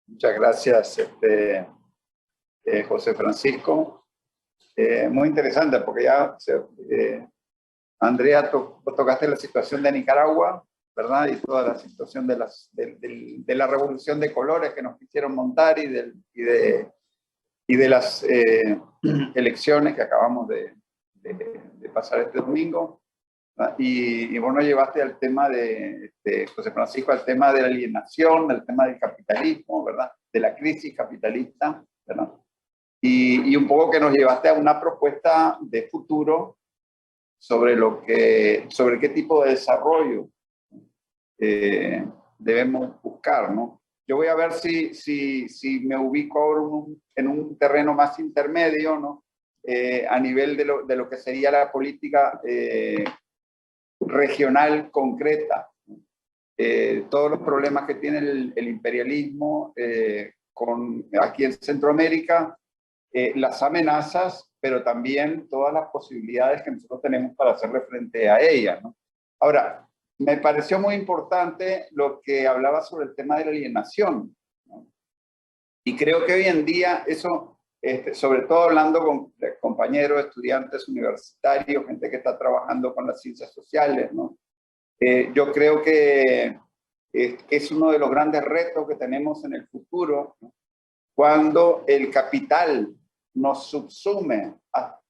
Muchas gracias, José Francisco. Muy interesante porque Andrea, tocaste la situación de Nicaragua, ¿verdad? Y toda la situación de la revolución de colores que nos quisieron montar y de las elecciones que acabamos de pasar este domingo. Y bueno, llevaste al tema José Francisco, al tema de la alienación, al tema del capitalismo, ¿verdad? De la crisis capitalista, ¿verdad? Y un poco que nos llevaste a una propuesta de futuro sobre qué tipo de desarrollo debemos buscar, ¿no? Yo voy a ver si me ubico ahora en un terreno más intermedio, ¿no? A nivel de lo que sería la política regional concreta. Todos los problemas que tiene el imperialismo aquí en Centroamérica, las amenazas, pero también todas las posibilidades que nosotros tenemos para hacerle frente a ellas, ¿no? Ahora, me pareció muy importante lo que hablaba sobre el tema de la alienación, ¿no? Y creo que hoy en día eso, sobre todo hablando con compañeros, estudiantes universitarios, gente que está trabajando con las ciencias sociales, ¿no? Yo creo que es uno de los grandes retos que tenemos en el futuro, ¿no? Cuando el capital nos subsume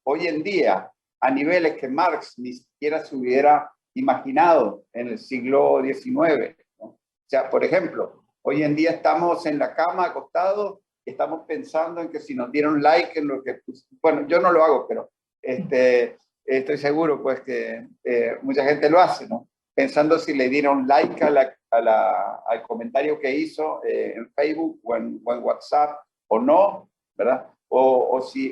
hoy en día a niveles que Marx ni siquiera se hubiera imaginado en el siglo XIX, ¿no? O sea, por ejemplo, hoy en día estamos en la cama acostados, estamos pensando en que si nos dieron like en lo que... Bueno, yo no lo hago, pero estoy seguro pues que mucha gente lo hace, ¿no? Pensando si le dieron like al comentario que hizo en Facebook o en WhatsApp o no, ¿verdad? O si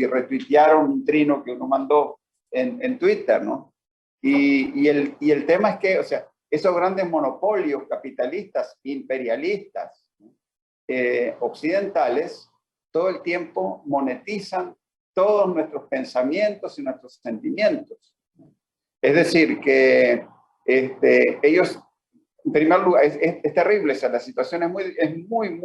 retuitearon un trino que uno mandó en Twitter, ¿no? Y el tema es que, o sea, esos grandes monopolios capitalistas, imperialistas, occidentales, todo el tiempo monetizan todos nuestros pensamientos y nuestros sentimientos. Es decir, que ellos, en primer lugar, es terrible, o sea, la situación es muy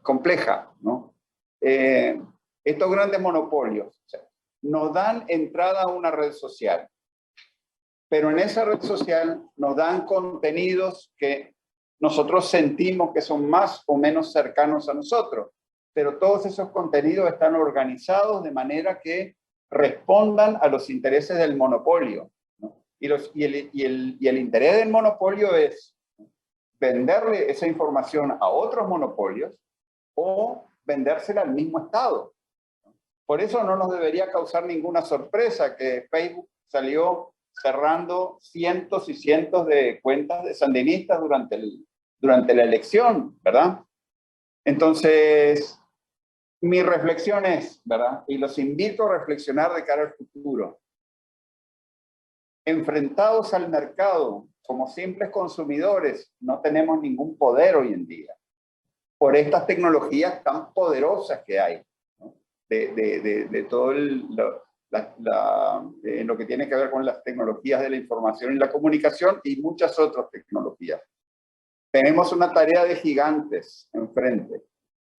compleja, ¿no? Estos grandes monopolios, o sea, nos dan entrada a una red social, pero en esa red social nos dan contenidos que nosotros sentimos que son más o menos cercanos a nosotros, pero todos esos contenidos están organizados de manera que respondan a los intereses del monopolio, ¿no? Y el interés del monopolio es venderle esa información a otros monopolios o vendérsela al mismo Estado. Por eso no nos debería causar ninguna sorpresa que Facebook salió cerrando cientos y cientos de cuentas de sandinistas durante la elección, ¿verdad? Entonces, mi reflexión es, ¿verdad? Y los invito a reflexionar de cara al futuro. Enfrentados al mercado, como simples consumidores, no tenemos ningún poder hoy en día por estas tecnologías tan poderosas que hay, ¿no? De todo lo que tiene que ver con las tecnologías de la información y la comunicación y muchas otras tecnologías. Tenemos una tarea de gigantes enfrente,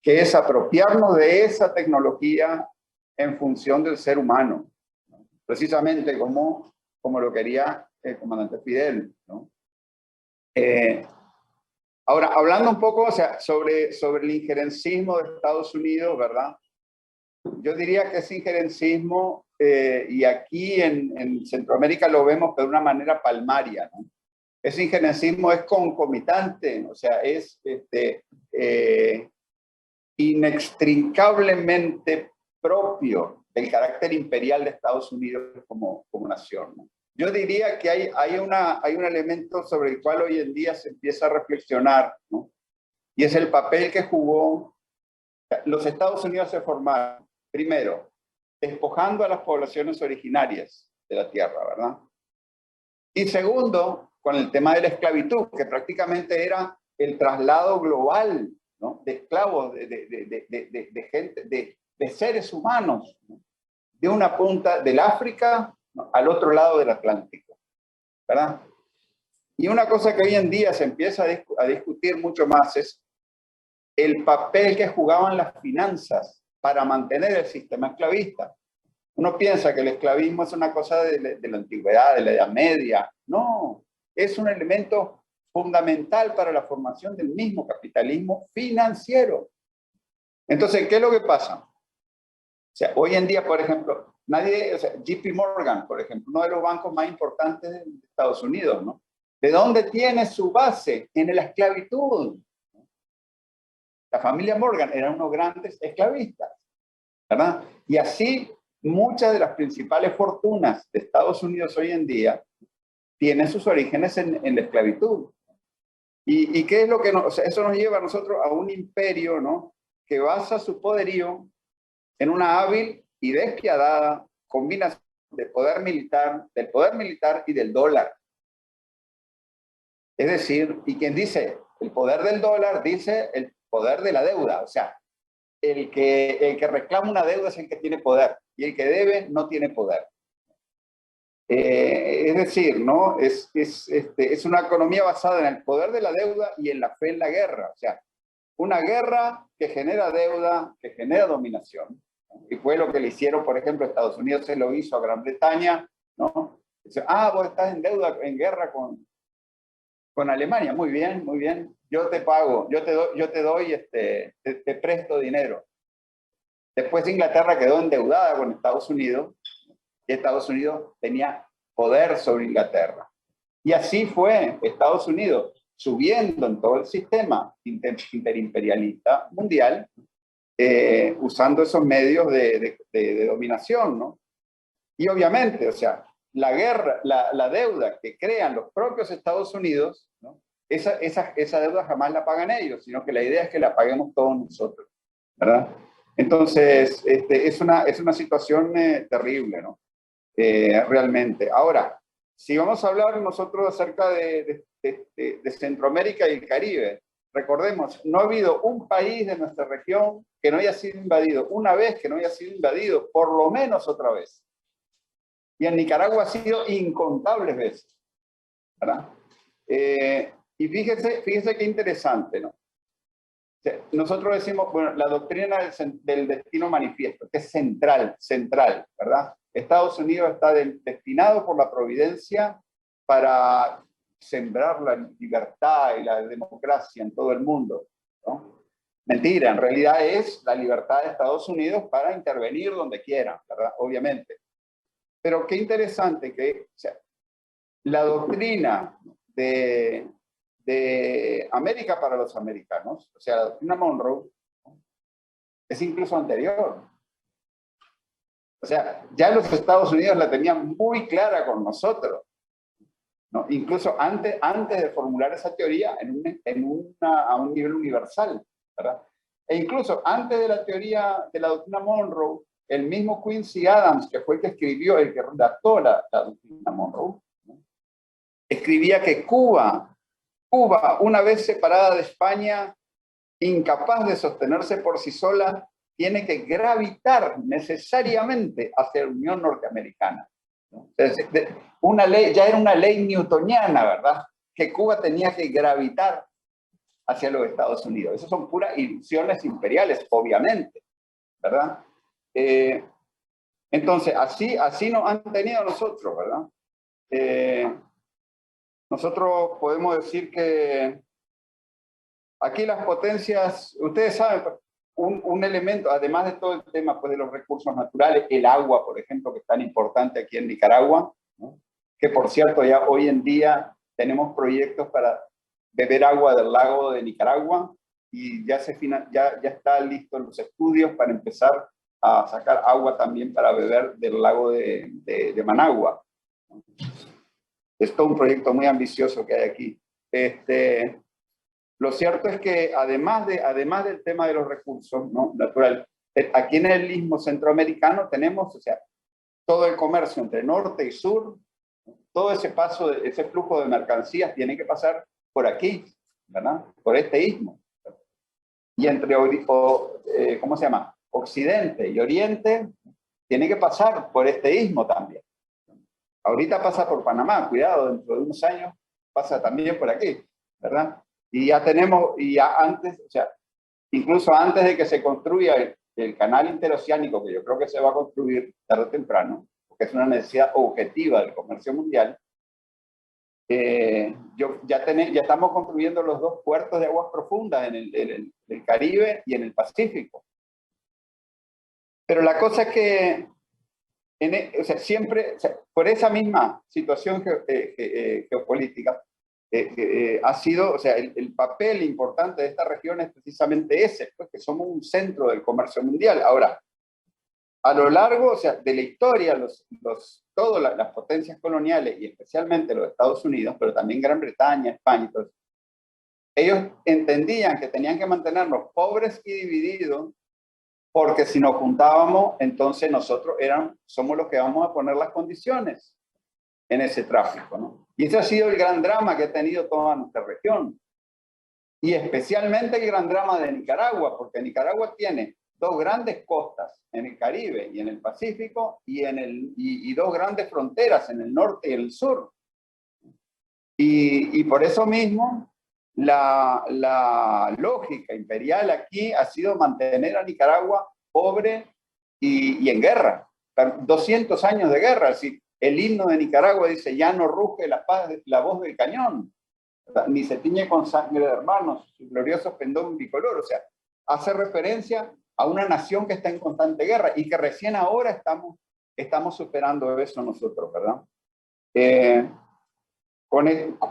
que es apropiarnos de esa tecnología en función del ser humano, ¿no? Precisamente como lo quería el comandante Fidel, ¿no? Ahora, hablando un poco, o sea, sobre el injerencismo de Estados Unidos, ¿verdad? Yo diría que ese injerencismo, y aquí en Centroamérica lo vemos de una manera palmaria, ¿no? Ese injerencismo es concomitante, o sea, es inextricablemente propio del carácter imperial de Estados Unidos como nación, ¿no? Yo diría que hay un elemento sobre el cual hoy en día se empieza a reflexionar, ¿no? Y es el papel que jugó. Los Estados Unidos se formaron, primero, despojando a las poblaciones originarias de la tierra, ¿verdad? Y segundo, con el tema de la esclavitud, que prácticamente era el traslado global, ¿no? De esclavos, de gente, de seres humanos, ¿no? De una punta del África, ¿no?, al otro lado del Atlántico, ¿verdad? Y una cosa que hoy en día se empieza a discutir mucho más es el papel que jugaban las finanzas para mantener el sistema esclavista. Uno piensa que el esclavismo es una cosa de la antigüedad, de la Edad Media. No, es un elemento fundamental para la formación del mismo capitalismo financiero. Entonces, ¿qué es lo que pasa? O sea, hoy en día, por ejemplo, JP Morgan, por ejemplo, uno de los bancos más importantes de Estados Unidos, ¿no? ¿De dónde tiene su base? En la esclavitud. La familia Morgan eran unos grandes esclavistas, ¿verdad? Y así muchas de las principales fortunas de Estados Unidos hoy en día tienen sus orígenes en la esclavitud. ¿Y qué es lo que nos, o sea, eso nos lleva a nosotros a un imperio, ¿no? Que basa su poderío en una hábil y despiadada combinación del poder militar y del dólar. Es decir, y quien dice el poder del dólar, dice el poder de la deuda. O sea, el que reclama una deuda es el que tiene poder, y el que debe no tiene poder. Es decir, ¿no? Es una economía basada en el poder de la deuda y en la fe en la guerra. O sea, una guerra que genera deuda, que genera dominación. Y fue lo que le hicieron, por ejemplo, Estados Unidos se lo hizo a Gran Bretaña, ¿no? Dice, vos estás en deuda, en guerra con Alemania. Muy bien, muy bien. Yo te pago, yo te doy, te presto dinero. Después Inglaterra quedó endeudada con Estados Unidos, y Estados Unidos tenía poder sobre Inglaterra. Y así fue Estados Unidos subiendo en todo el sistema interimperialista mundial, usando esos medios de dominación, ¿no? Y obviamente, o sea, la guerra, la deuda que crean los propios Estados Unidos, ¿no? Esa deuda jamás la pagan ellos, sino que la idea es que la paguemos todos nosotros, ¿verdad? Entonces, es una situación terrible, ¿no? Realmente. Ahora, si vamos a hablar nosotros acerca de Centroamérica y el Caribe, recordemos, no ha habido un país de nuestra región que no haya sido invadido, una vez que no haya sido invadido, por lo menos otra vez. Y en Nicaragua ha sido incontables veces, ¿verdad? Y fíjese qué interesante, ¿no? O sea, nosotros decimos, bueno, la doctrina del destino manifiesto, que es central, ¿verdad? Estados Unidos está destinado por la providencia para sembrar la libertad y la democracia en todo el mundo, ¿no? Mentira, en realidad es la libertad de Estados Unidos para intervenir donde quiera, ¿verdad? Obviamente. Pero qué interesante que, o sea, la doctrina de América para los americanos, o sea, la doctrina Monroe, es incluso anterior. O sea, ya los Estados Unidos la tenían muy clara con nosotros, ¿no? Incluso antes de formular esa teoría a un nivel universal, ¿verdad? E incluso antes de la teoría de la doctrina Monroe, el mismo Quincy Adams, que fue el que escribió, el que redactó la doctrina Monroe, ¿no? Escribía que Cuba, una vez separada de España, incapaz de sostenerse por sí sola, tiene que gravitar necesariamente hacia la Unión Norteamericana, ¿no? Entonces, una ley, ya era una ley newtoniana, ¿verdad? Que Cuba tenía que gravitar hacia los Estados Unidos. Esas son puras ilusiones imperiales, obviamente, ¿verdad? Entonces, así nos han tenido nosotros, ¿verdad? Nosotros podemos decir que aquí las potencias, ustedes saben, un elemento, además de todo el tema pues, de los recursos naturales, el agua, por ejemplo, que es tan importante aquí en Nicaragua, ¿no? Que por cierto ya hoy en día tenemos proyectos para beber agua del lago de Nicaragua y ya está listo los estudios para empezar a sacar agua también para beber del lago de Managua. Es todo un proyecto muy ambicioso que hay aquí. Lo cierto es que además del tema de los recursos, ¿no? Natural, aquí en el istmo centroamericano tenemos, o sea, todo el comercio entre norte y sur, todo ese flujo de mercancías tiene que pasar por aquí, ¿verdad? Por este istmo. Y entre, ¿cómo se llama? Occidente y Oriente tiene que pasar por este istmo también. Ahorita pasa por Panamá, cuidado, dentro de unos años pasa también por aquí, ¿verdad? Y ya tenemos, y ya antes, o sea, incluso antes de que se construya el canal interoceánico, que yo creo que se va a construir tarde o temprano, porque es una necesidad objetiva del comercio mundial, ya estamos construyendo los 2 puertos de aguas profundas en el Caribe y en el Pacífico. Pero la cosa es que o sea, siempre, o sea, por esa misma situación geopolítica, ha sido, o sea, el papel importante de esta región es precisamente ese, pues, que somos un centro del comercio mundial. Ahora, a lo largo, o sea, de la historia, todas las potencias coloniales, y especialmente los Estados Unidos, pero también Gran Bretaña, España y todo eso, ellos entendían que tenían que mantenernos pobres y divididos, porque si nos juntábamos, entonces nosotros somos los que vamos a poner las condiciones en ese tráfico, ¿no? Y ese ha sido el gran drama que ha tenido toda nuestra región. Y especialmente el gran drama de Nicaragua, porque Nicaragua tiene 2 grandes costas en el Caribe y en el Pacífico, y 2 grandes fronteras en el norte y el sur. Y por eso mismo, la lógica imperial aquí ha sido mantener a Nicaragua pobre y en guerra. 200 años de guerra. Es decir, el himno de Nicaragua dice: ya no ruge la voz del cañón, ni se tiñe con sangre de hermanos, su glorioso pendón bicolor. O sea, hace referencia a una nación que está en constante guerra y que recién ahora estamos superando eso nosotros, ¿verdad?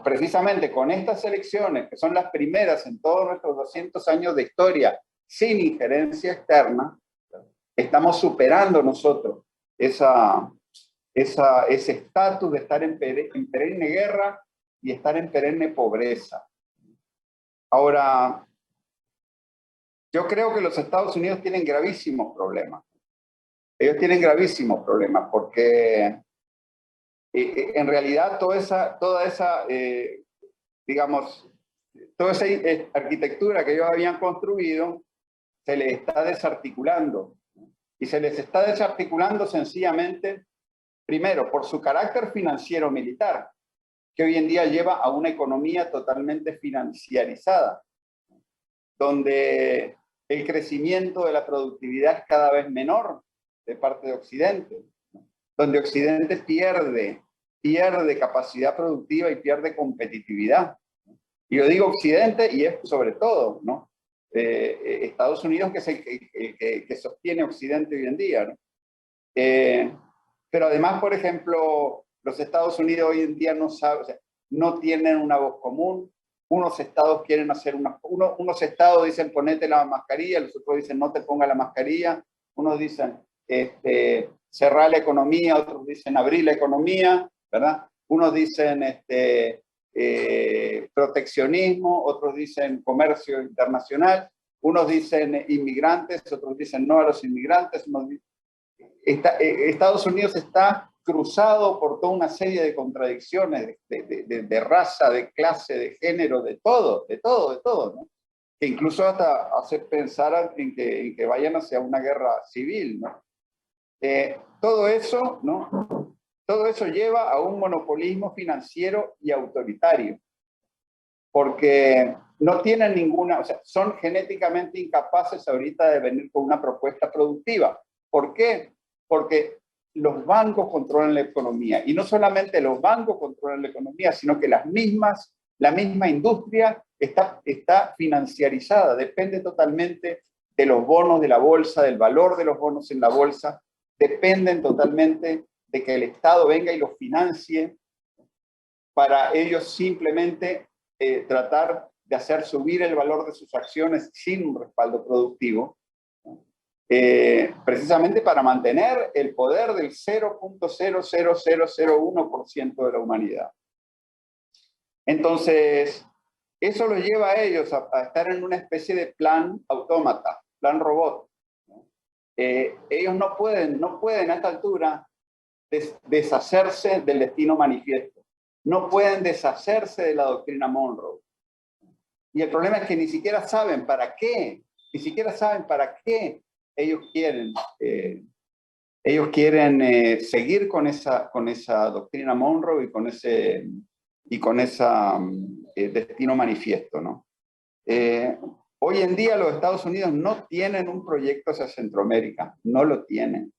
Precisamente con estas elecciones, que son las primeras en todos nuestros 200 años de historia sin injerencia externa, estamos superando nosotros ese estatus de estar en perenne guerra y estar en perenne pobreza. Ahora, yo creo que los Estados Unidos tienen gravísimos problemas. Ellos tienen gravísimos problemas porque en realidad toda esa arquitectura que ellos habían construido se les está desarticulando. Y se les está desarticulando sencillamente, primero, por su carácter financiero militar, que hoy en día lleva a una economía totalmente financiarizada, donde el crecimiento de la productividad es cada vez menor de parte de Occidente, donde Occidente pierde capacidad productiva y pierde competitividad. Y yo digo Occidente y es sobre todo, ¿no? Estados Unidos, que es el que sostiene Occidente hoy en día, ¿no? Pero además, por ejemplo, los Estados Unidos hoy en día no saben, o sea, no tienen una voz común. Unos estados quieren hacer unos estados dicen ponete la mascarilla, los otros dicen no te ponga la mascarilla, unos dicen cerrar la economía, otros dicen abrir la economía, ¿verdad? Unos dicen proteccionismo, otros dicen comercio internacional, unos dicen inmigrantes, otros dicen no a los inmigrantes. Estados Unidos está cruzado por toda una serie de contradicciones de raza, de clase, de género, de todo, ¿no? Que incluso hasta hace pensar en que vayan hacia una guerra civil, ¿no? Todo eso, ¿no? Todo eso lleva a un monopolismo financiero y autoritario, porque no tienen ninguna, o sea, son genéticamente incapaces ahorita de venir con una propuesta productiva. ¿Por qué? Porque los bancos controlan la economía, y no solamente los bancos controlan la economía, sino que la misma industria está financiarizada, depende totalmente de los bonos de la bolsa, del valor de los bonos en la bolsa, dependen totalmente de que el Estado venga y los financie para ellos simplemente tratar de hacer subir el valor de sus acciones sin un respaldo productivo, precisamente para mantener el poder del 0.00001% de la humanidad. Entonces, eso los lleva a ellos a estar en una especie de plan autómata, plan robot. Ellos no pueden a esta altura deshacerse del destino manifiesto. No pueden deshacerse de la doctrina Monroe. Y el problema es que ni siquiera saben para qué ellos quieren seguir con esa doctrina Monroe y con ese destino manifiesto, ¿no? Hoy en día los Estados Unidos no tienen un proyecto hacia Centroamérica, no lo tienen.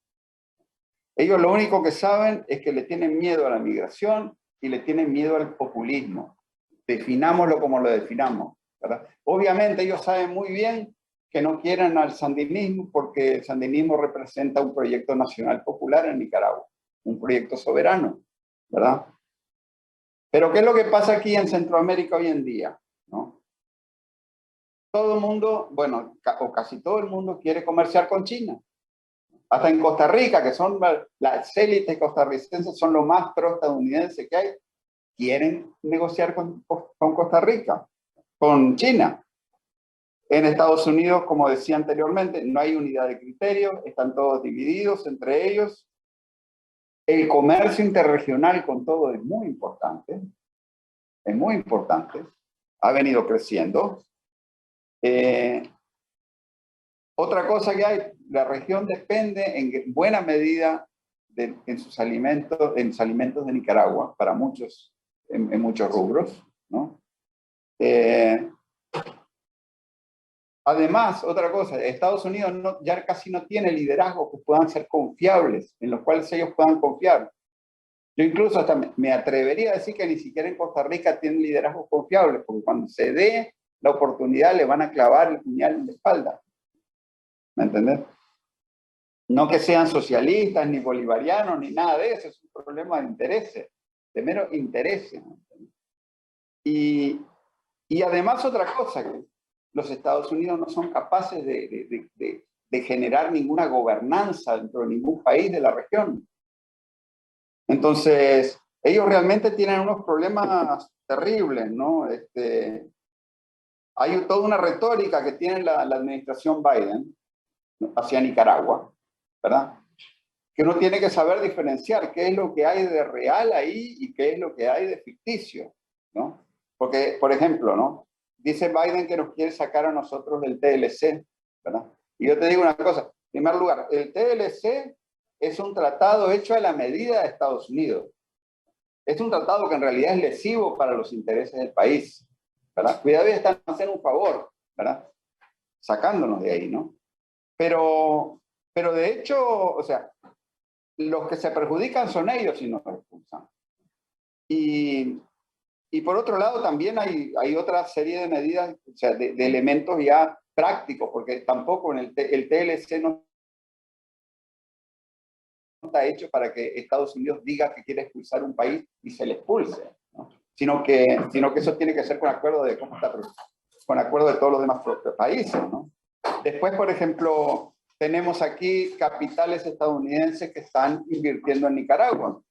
Ellos lo único que saben es que le tienen miedo a la migración y le tienen miedo al populismo. Definámoslo como lo definamos, ¿verdad? Obviamente ellos saben muy bien que no quieren al sandinismo porque el sandinismo representa un proyecto nacional popular en Nicaragua, un proyecto soberano, ¿verdad? Pero ¿qué es lo que pasa aquí en Centroamérica hoy en día? ¿No? Todo el mundo, bueno, o casi todo el mundo quiere comerciar con China. Hasta en Costa Rica, que son las élites costarricenses, son lo más pro-estadounidense que hay, quieren negociar con Costa Rica, con China. En Estados Unidos, como decía anteriormente, no hay unidad de criterio, están todos divididos entre ellos. El comercio interregional con todo es muy importante, ha venido creciendo. Otra cosa que hay, la región depende en buena medida en sus alimentos, en los alimentos de Nicaragua, para muchos, en muchos rubros, ¿no? Además, otra cosa, Estados Unidos ya casi no tiene liderazgos que puedan ser confiables, en los cuales ellos puedan confiar. Yo incluso hasta me atrevería a decir que ni siquiera en Costa Rica tienen liderazgos confiables, porque cuando se dé la oportunidad le van a clavar el puñal en la espalda. ¿Me entendés? No que sean socialistas, ni bolivarianos, ni nada de eso, es un problema de intereses, de mero intereses. Y además otra cosa, que los Estados Unidos no son capaces de generar ninguna gobernanza dentro de ningún país de la región. Entonces, ellos realmente tienen unos problemas terribles, ¿no? Hay toda una retórica que tiene la administración Biden hacia Nicaragua, ¿verdad? Que uno tiene que saber diferenciar qué es lo que hay de real ahí y qué es lo que hay de ficticio, ¿no? Porque, por ejemplo, ¿no? Dice Biden que nos quiere sacar a nosotros del TLC, ¿verdad? Y yo te digo una cosa, en primer lugar, el TLC es un tratado hecho a la medida de Estados Unidos. Es un tratado que en realidad es lesivo para los intereses del país, ¿verdad? Cuidado, están haciendo un favor, ¿verdad? Sacándonos de ahí, ¿no? Pero de hecho, o sea, los que se perjudican son ellos si nos expulsan. Y por otro lado también hay otra serie de medidas, o sea, de elementos ya prácticos, porque tampoco en el TLC no está hecho para que Estados Unidos diga que quiere expulsar un país y se le expulse, ¿no? Sino que eso tiene que ser con acuerdo de, con acuerdo de todos los demás países, ¿no? Después, por ejemplo, tenemos aquí capitales estadounidenses que están invirtiendo en Nicaragua.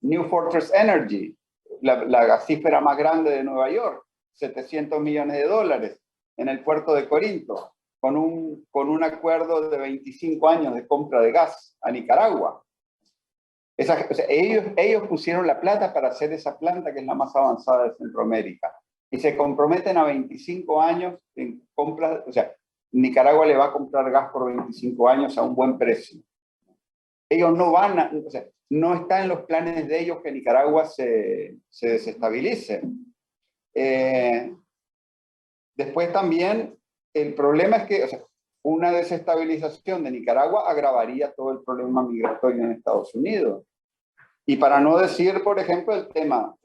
New Fortress Energy, la gasífera más grande de Nueva York, 700 millones de dólares en el puerto de Corinto, con un acuerdo de 25 años de compra de gas a Nicaragua. O sea, ellos pusieron la plata para hacer esa planta que es la más avanzada de Centroamérica. Y se comprometen a 25 años en compras, o sea, Nicaragua le va a comprar gas por 25 años a un buen precio. Ellos no van a, o sea, no está en los planes de ellos que Nicaragua se desestabilice. Después también, el problema es que, o sea, una desestabilización de Nicaragua agravaría todo el problema migratorio en Estados Unidos. Y para no decir, por ejemplo, el tema,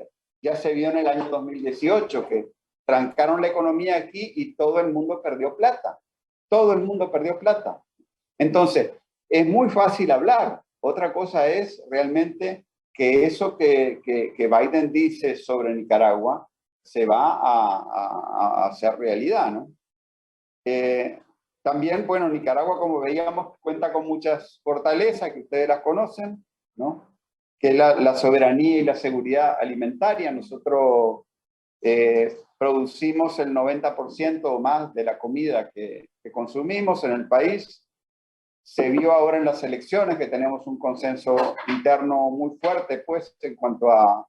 ya se vio en el año 2018 que trancaron la economía aquí y todo el mundo perdió plata. Todo el mundo perdió plata. Entonces, es muy fácil hablar. Otra cosa es realmente que eso que Biden dice sobre Nicaragua se va a hacer realidad, ¿no? También, bueno, Nicaragua, como veíamos, cuenta con muchas fortalezas que ustedes las conocen, ¿no? Que es la soberanía y la seguridad alimentaria. Nosotros producimos el 90% o más de la comida que consumimos en el país. Se vio ahora en las elecciones que tenemos un consenso interno muy fuerte, pues, en cuanto a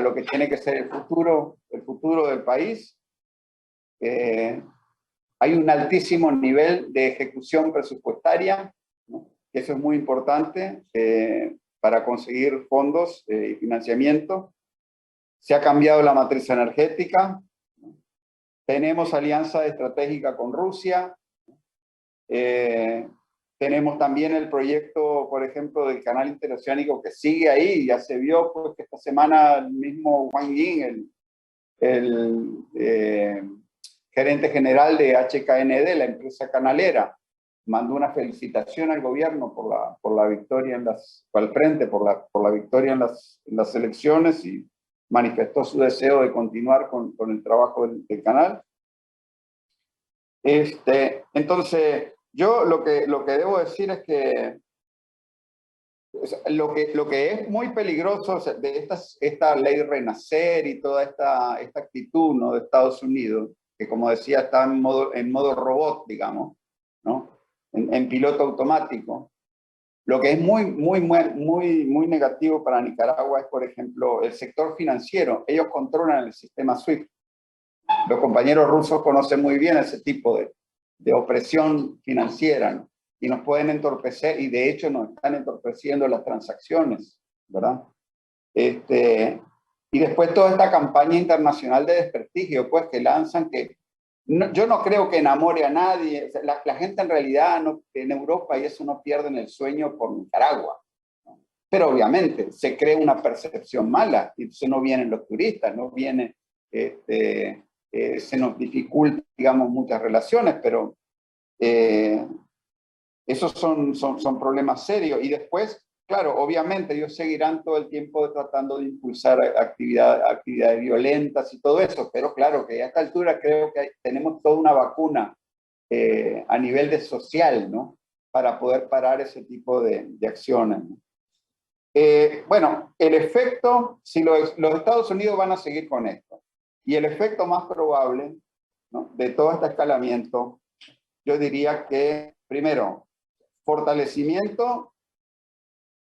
lo que tiene que ser el futuro del país. Hay un altísimo nivel de ejecución presupuestaria, ¿no? Eso es muy importante para conseguir fondos y financiamiento. Se ha cambiado la matriz energética, ¿no? Tenemos alianza estratégica con Rusia. Tenemos también el proyecto, por ejemplo, del canal interoceánico que sigue ahí. Ya se vio pues, que esta semana el mismo Wang Ying, el gerente general de HKND, la empresa canalera, mandó una felicitación al gobierno por la victoria al frente, por la victoria en las elecciones, y manifestó su deseo de continuar con el trabajo del canal. Entonces, yo lo que debo decir es que lo que es muy peligroso de esta ley Renacer y toda esta actitud, ¿no?, de Estados Unidos, que como decía está en modo robot, digamos, ¿no?, en piloto automático. Lo que es muy negativo para Nicaragua es, por ejemplo, el sector financiero. Ellos controlan el sistema SWIFT. Los compañeros rusos conocen muy bien ese tipo de opresión financiera, ¿no?, y nos pueden entorpecer, y de hecho nos están entorpeciendo las transacciones, ¿verdad? Y después toda esta campaña internacional de desprestigio, pues, que lanzan, que yo no creo que enamore a nadie. O sea, la gente en realidad en Europa, y eso, no pierden el sueño por Nicaragua, ¿no? Pero obviamente se crea una percepción mala, y entonces no vienen los turistas, no vienen, se nos dificulta, digamos, muchas relaciones, pero esos son problemas serios. Y después, claro, obviamente ellos seguirán todo el tiempo tratando de impulsar actividades violentas y todo eso, pero claro que a esta altura creo que tenemos toda una vacuna a nivel de social, ¿no?, para poder parar ese tipo de acciones, ¿no? Bueno, el efecto, si los Estados Unidos van a seguir con esto, y el efecto más probable, ¿no?, de todo este escalamiento, yo diría que, primero, fortalecimiento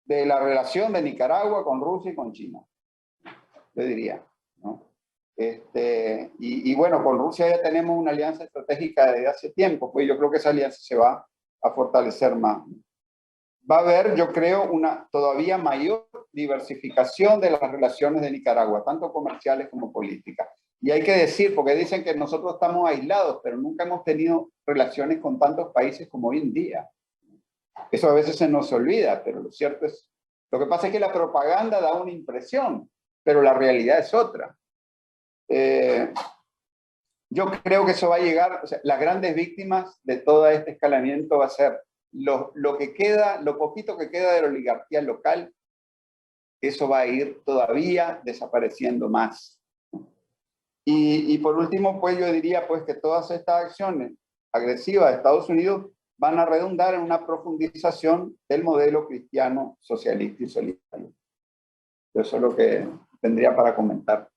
de la relación de Nicaragua con Rusia y con China, yo diría, ¿no? Y bueno, con Rusia ya tenemos una alianza estratégica desde hace tiempo, pues yo creo que esa alianza se va a fortalecer más. Va a haber, yo creo, una todavía mayor diversificación de las relaciones de Nicaragua, tanto comerciales como políticas. Y hay que decir, porque dicen que nosotros estamos aislados, pero nunca hemos tenido relaciones con tantos países como hoy en día. Eso a veces se nos olvida, pero lo cierto es, lo que pasa es que la propaganda da una impresión, pero la realidad es otra. Yo creo que eso va a llegar, o sea, las grandes víctimas de todo este escalamiento va a ser lo que queda, lo poquito que queda de la oligarquía local. Eso va a ir todavía desapareciendo más. Y por último, pues yo diría pues que todas estas acciones agresivas de Estados Unidos van a redundar en una profundización del modelo cristiano, socialista y solidario. Eso es lo que tendría para comentar.